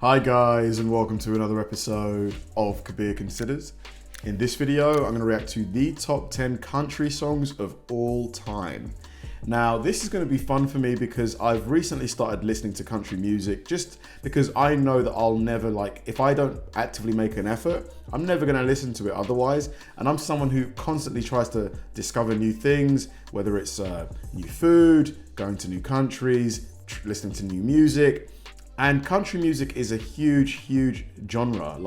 Hi guys, and welcome to another episode of Kabir Considers. In this video, I'm going to react to the top 10 country songs of all time. Now, this is going to be fun for me because I've recently started listening to country music just because I know that I'll never, if I don't actively make an effort, I'm never going to listen to it otherwise. And I'm someone who constantly tries to discover new things, whether it's new food, going to new countries, listening to new music. And country music is a huge genre,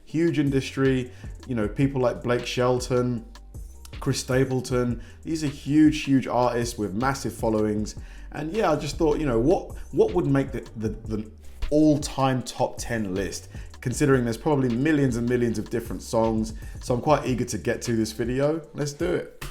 huge industry. You know, people like Blake Shelton, Chris Stapleton, these are huge artists with massive followings. And yeah, I just thought, what would make the all-time top 10 list, considering there's probably millions and millions of different songs. So I'm quite eager to get to this video. Let's do it.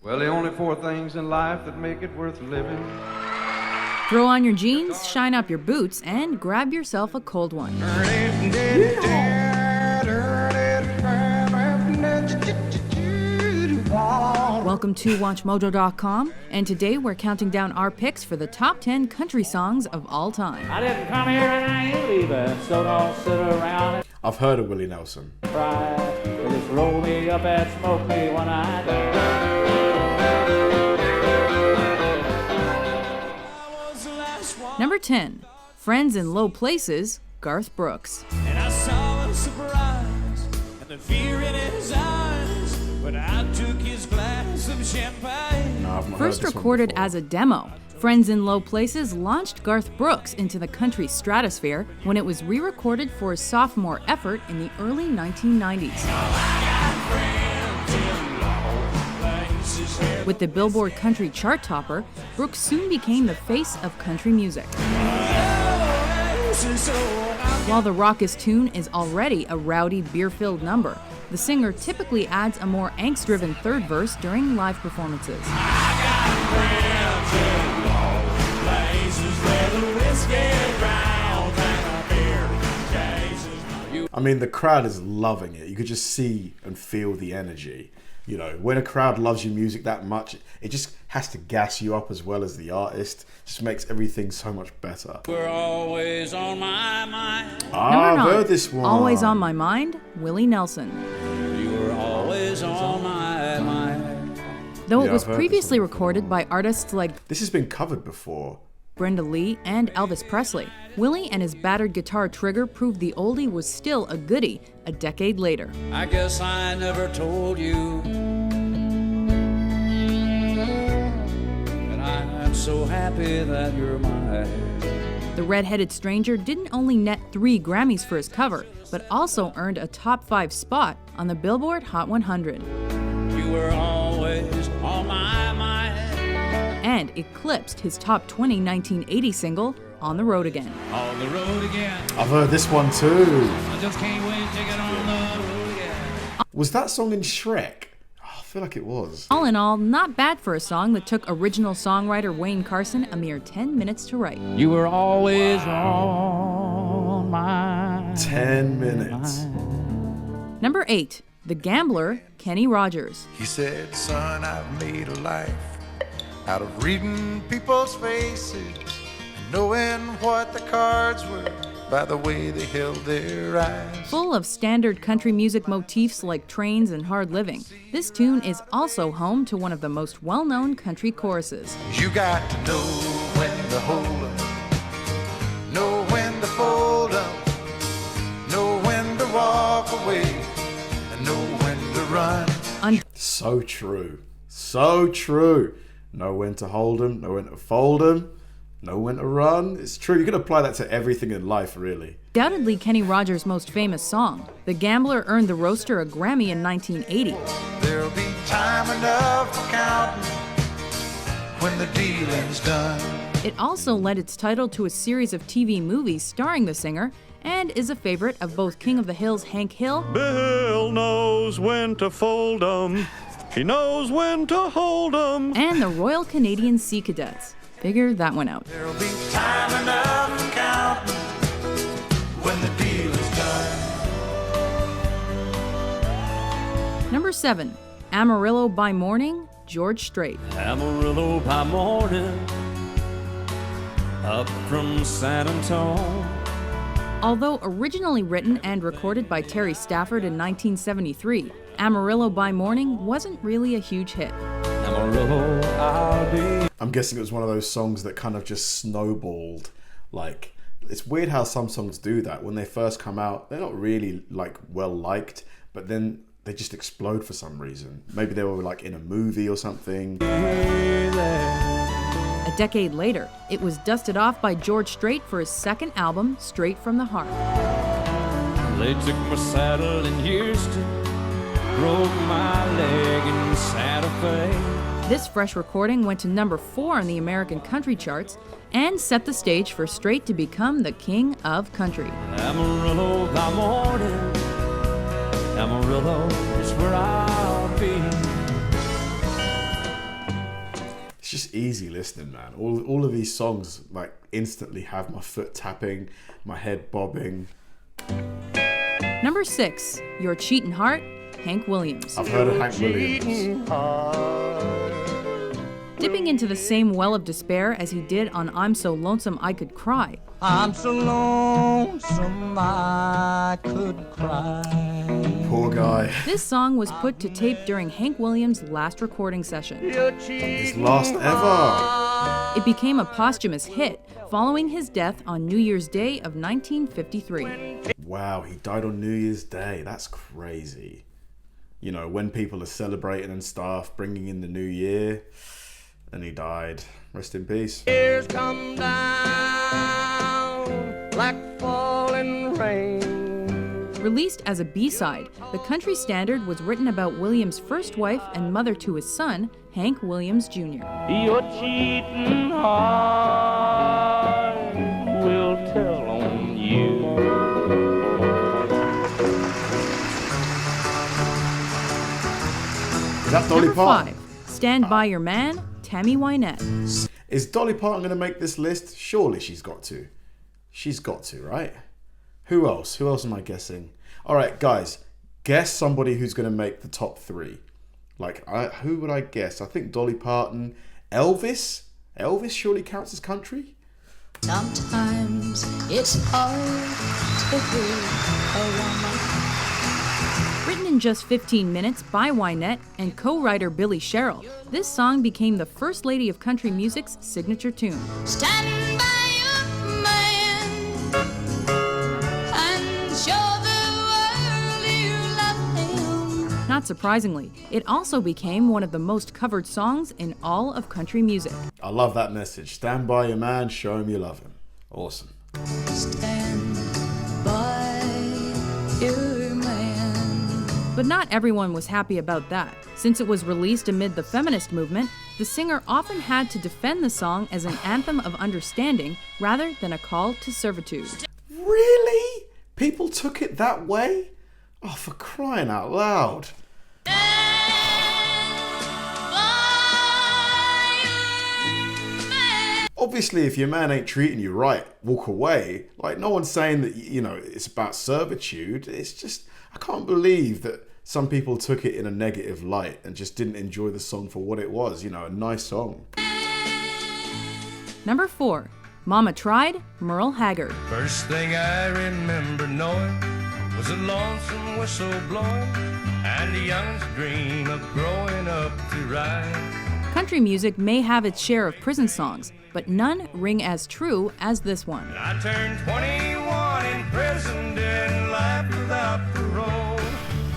Well, the only four things in life that make it worth living. Throw on your jeans, shine up your boots, and grab yourself a cold one. Welcome to WatchMojo.com, and today we're counting down our picks for the top 10 country songs of all time. I didn't come here and I ain't leaving, so don't sit around and I've heard of Willie Nelson. cry. Just roll me up and smoke me when I die. Number 10, Friends in Low Places, Garth Brooks. And I saw a surprise and the fear in his eyes when I took his glass of champagne. No, I've not First heard this one recorded before. as a demo, Friends in Low Places launched Garth Brooks into the country stratosphere when it was re-recorded for his sophomore effort in the early 1990s. With the Billboard Country chart topper, Brooks soon became the face of country music. While the raucous tune is already a rowdy, beer-filled number, the singer typically adds a more angst-driven third verse during live performances. I mean, the crowd is loving it. You could just see and feel the energy. You know, when a crowd loves your music that much, it just has to gas you up as well as the artist. Just makes everything so much better. We're always on my mind. Number I've 9, heard this one. Always on My Mind, Willie Nelson. You were always on my mind. Though Yeah, it was I've heard this previously one before. recorded by artists like This has been covered before. Brenda Lee and Elvis Presley, Willie and his battered guitar trigger proved the oldie was still a goodie a decade later. I guess I never told you. And I'm so happy that you're mine. The Red-Headed Stranger didn't only net 3 Grammys for his cover, but also earned a top 5 spot on the Billboard Hot 100. You were always on my mind. And eclipsed his top 20 1980 single, On the Road Again. On the road again. I've heard this one too. I just can't wait to get on the road again. Was that song in Shrek? Oh, I feel like it was. All in all, not bad for a song that took original songwriter Wayne Carson a mere 10 minutes to write. You were always on my 10 minutes. Number 8, The Gambler, Kenny Rogers. He said, son, I've made a life out of reading people's faces and knowing what the cards were by the way they held their eyes. Full of standard country music motifs like trains and hard living, this tune is also home to one of the most well-known country choruses. You got to know when to hold 'em, know when to fold 'em, know when to walk away, and know when to run. So true. So true. Know when to hold 'em, know when to fold 'em, know when to run. It's true. You can apply that to everything in life, really. Undoubtedly Kenny Rogers' most famous song, The Gambler earned the roaster a Grammy in 1980. There'll be time enough for counting when the dealing's done. It also lent its title to a series of TV movies starring the singer, and is a favorite of both King of the Hill's Hank Hill Bill knows when to fold 'em. He knows when to hold 'em. and the Royal Canadian Sea Cadets. Figure that one out. There'll be time enough for counting when the deal is done. Number 7, Amarillo by Morning, George Strait. Amarillo by morning, up from San Antonio. Although originally written and recorded by Terry Stafford in 1973, Amarillo by Morning wasn't really a huge hit. Amarillo, I'll be. I'm guessing it was one of those songs that kind of just snowballed. Like, it's weird how some songs do that. When they first come out, they're not really like well liked, but then they just explode for some reason. Maybe they were like in a movie or something. A decade later, it was dusted off by George Strait for his second album, Straight from the Heart. They took my saddle in Houston, broke my leg in Santa Fe. This fresh recording went to number 4 on the American country charts and set the stage for Strait to become the king of country. Amarillo by morning, Amarillo is where I'll be. It's just easy listening, man. All of these songs like instantly have my foot tapping, my head bobbing. Number 6, Your Cheatin' Heart, Hank Williams. I've heard of Hank Williams. Dipping into the same well of despair as he did on I'm So Lonesome I Could Cry. I'm so lonesome I could cry. Poor guy. This song was put to tape during Hank Williams' last recording session. His last ever. It became a posthumous hit following his death on New Year's Day of 1953. Wow, he died on New Year's Day. That's crazy. You know, when people are celebrating and stuff, bringing in the new year, and he died. Rest in peace. Tears come down like falling rain. Released as a B-side, the country standard was written about Williams' first wife and mother to his son, Hank Williams Jr. Your cheating heart will tell on you. Is that Dolly Number Parton? 5, Stand By Your Man, Tammy Wynette. Is Dolly Parton going to make this list? Surely she's got to. She's got to, right? Who else? Who else am I guessing? All right, guys, guess somebody who's going to make the top 3. Like, who would I guess? I think Dolly Parton. Elvis? Elvis surely counts as country? Sometimes it's hard to hear a woman. Written in just 15 minutes by Wynette and co-writer Billy Sherrill, this song became the First Lady of Country Music's signature tune. Stand by your man and show the world you love him. Not surprisingly, it also became one of the most covered songs in all of country music. I love that message. Stand by your man, show him you love him. Awesome. Stand by your man. But not everyone was happy about that. Since it was released amid the feminist movement, the singer often had to defend the song as an anthem of understanding rather than a call to servitude. Really? People took it that way? Oh, for crying out loud. Obviously, if your man ain't treating you right, walk away. Like, no one's saying that, you know, it's about servitude. It's just, I can't believe that some people took it in a negative light and just didn't enjoy the song for what it was, you know, a nice song. Number 4, Mama Tried, Merle Haggard. First thing I remember knowing was a lonesome whistle blowing and a young's dream of growing up to ride. Country music may have its share of prison songs, but none ring as true as this one. I turned 21 in prison, doing life without parole.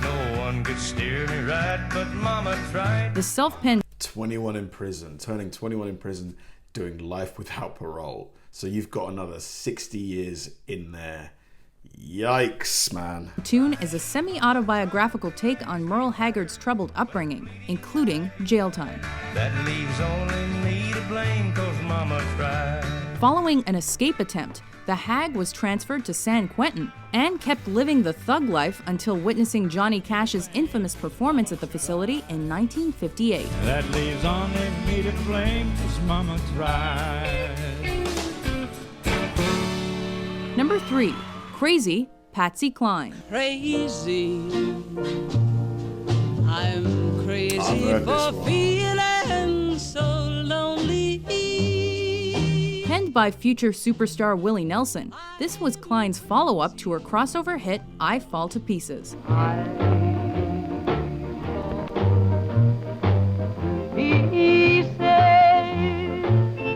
No one could steer me right, but Mama tried. The self-penned 21 in prison, turning 21 in prison, doing life without parole. So you've got another 60 years in there. Yikes, man. tune is a semi-autobiographical take on Merle Haggard's troubled upbringing, including jail time. That leaves only me to blame, 'cause Mama tried. Following an escape attempt, the hag was transferred to San Quentin and kept living the thug life until witnessing Johnny Cash's infamous performance at the facility in 1958. That leaves only me to blame, 'cause Mama tried. Number 3, Crazy, Patsy Cline. Crazy, I'm I've crazy heard this for one. feeling Penned by future superstar Willie Nelson, this was Cline's follow-up to her crossover hit I Fall to Pieces.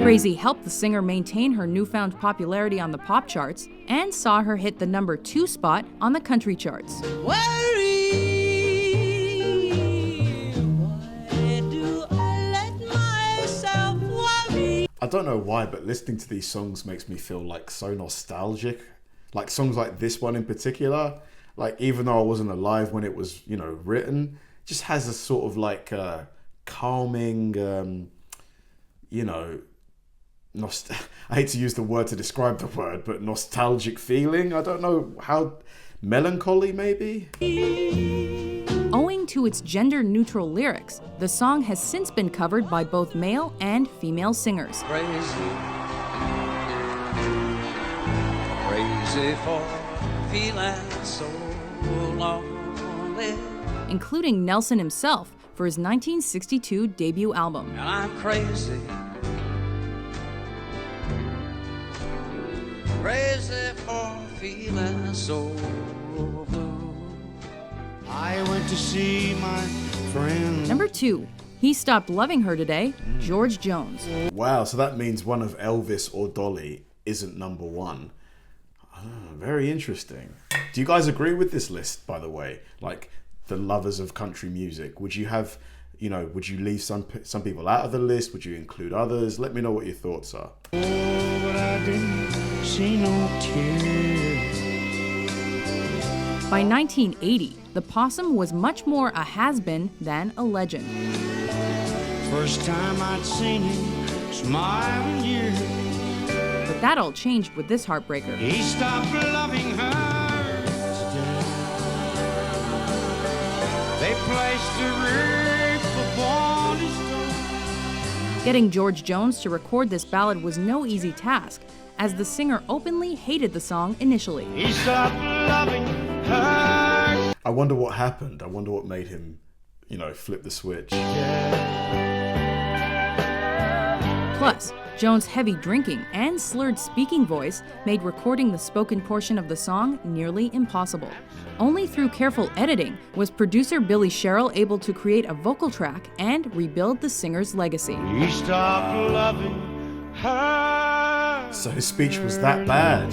Crazy helped the singer maintain her newfound popularity on the pop charts and saw her hit the #2 spot on the country charts. I don't know why, but listening to these songs makes me feel like so nostalgic. Like songs like this one in particular, like even though I wasn't alive when it was, written, just has a sort of like calming, I hate to use the word to describe the word, but nostalgic feeling. I don't know how, melancholy maybe? Owing to its gender-neutral lyrics, the song has since been covered by both male and female singers. Crazy for feeling so lonely. Including Nelson himself for his 1962 debut album. And I'm crazy. Crazy for feeling so blue. I went to see my friend. #2, He Stopped Loving Her Today, George Jones. Wow, so that means one of Elvis or Dolly isn't #1. Very interesting. Do you guys agree with this list, by the way? Like, the lovers of country music. Would you have, would you leave some people out of the list? Would you include others? Let me know what your thoughts are. Oh, but I didn't see no tears. By 1980, the Possum was much more a has-been than a legend. First time I'd seen him smiling you. But that all changed with this heartbreaker. He stopped loving her today. They placed a wreath upon his door. Getting George Jones to record this ballad was no easy task, as the singer openly hated the song initially. He stopped loving her. I wonder what happened. I wonder what made him, flip the switch. Plus, Jones' heavy drinking and slurred speaking voice made recording the spoken portion of the song nearly impossible. Only through careful editing was producer Billy Sherrill able to create a vocal track and rebuild the singer's legacy. He stopped loving her. So his speech was that bad.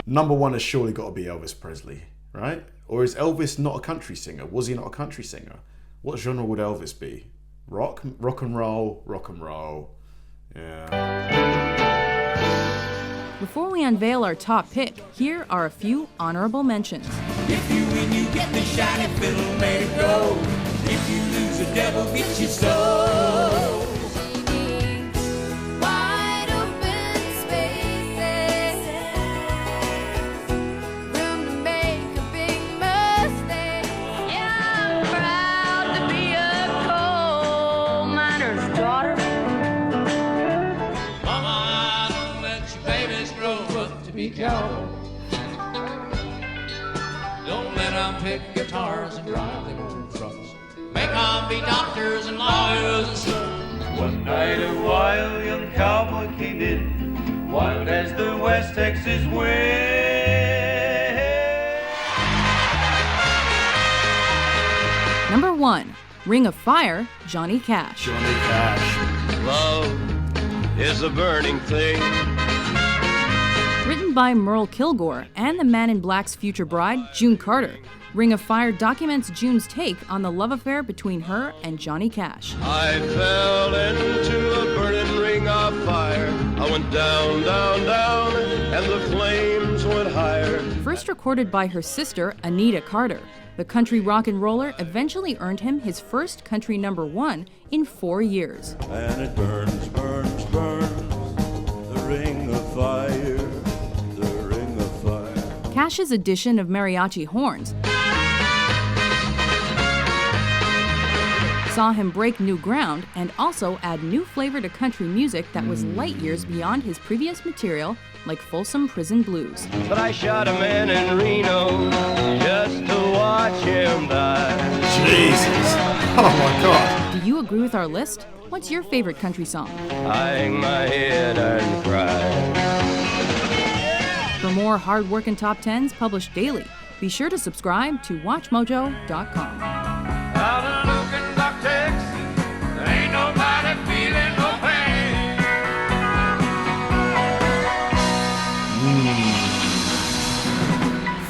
#1 has surely got to be Elvis Presley, right? Or is Elvis not a country singer? Was he not a country singer? What genre would Elvis be? Rock and roll. Yeah. Before we unveil our top pick, here are a few honorable mentions. If you win, you get the shiny fiddle, let it go. If you lose, the devil gets your soul. Wide open spaces, room to make a big mistake. Yeah, I'm proud to be a coal miner's daughter. Mama, don't let your babies grow up to be cowards. Don't let them pick guitars and drive their own trucks. Make them be doctors and lawyers and stuff. One night a wild young cowboy came in, wild as the West Texas wind. #1, Ring of Fire, Johnny Cash. Johnny Cash. Love is a burning thing. Written by Merle Kilgore and the Man in Black's future bride, June Carter, Ring of Fire documents June's take on the love affair between her and Johnny Cash. I fell into a burning ring of fire. I went down, down, down, and the flames went higher. First recorded by her sister, Anita Carter, the country rock and roller eventually earned him his first country #1 in 4 years. And it burns, burns, burns, the ring of fire, the ring of fire. Cash's addition of mariachi horns saw him break new ground and also add new flavor to country music that was light years beyond his previous material, like Folsom Prison Blues. But I shot a man in Reno just to watch him die. Jesus. Oh my God. Do you agree with our list? What's your favorite country song? I hang my head and cry. For more hard-working top 10s published daily, be sure to subscribe to WatchMojo.com. Out of Looking Texas, there ain't nobody feeling no pain.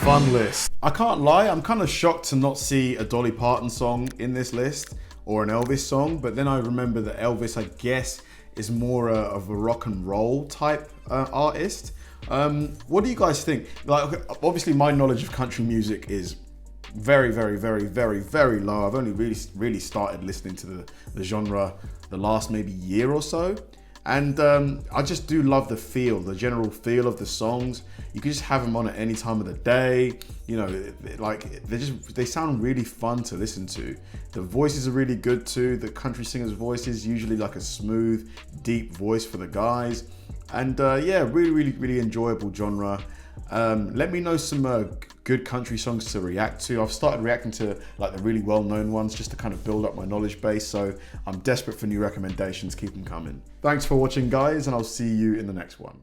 Fun list. I can't lie, I'm kind of shocked to not see a Dolly Parton song in this list or an Elvis song, but then I remember that Elvis, I guess, is more of a rock and roll type artist. What do you guys think? Like, obviously my knowledge of country music is very, very, very, very, very low. I've only really started listening to the genre the last maybe year or so. And I just do love the feel, the general feel of the songs. You can just have them on at any time of the day. You know, like they sound really fun to listen to. The voices are really good too. The country singers' voices, usually like a smooth, deep voice for the guys. And yeah, really, really, really enjoyable genre. Let me know some good country songs to react to. I've started reacting to like the really well-known ones just to kind of build up my knowledge base. So I'm desperate for new recommendations. Keep them coming. Thanks for watching, guys, and I'll see you in the next one.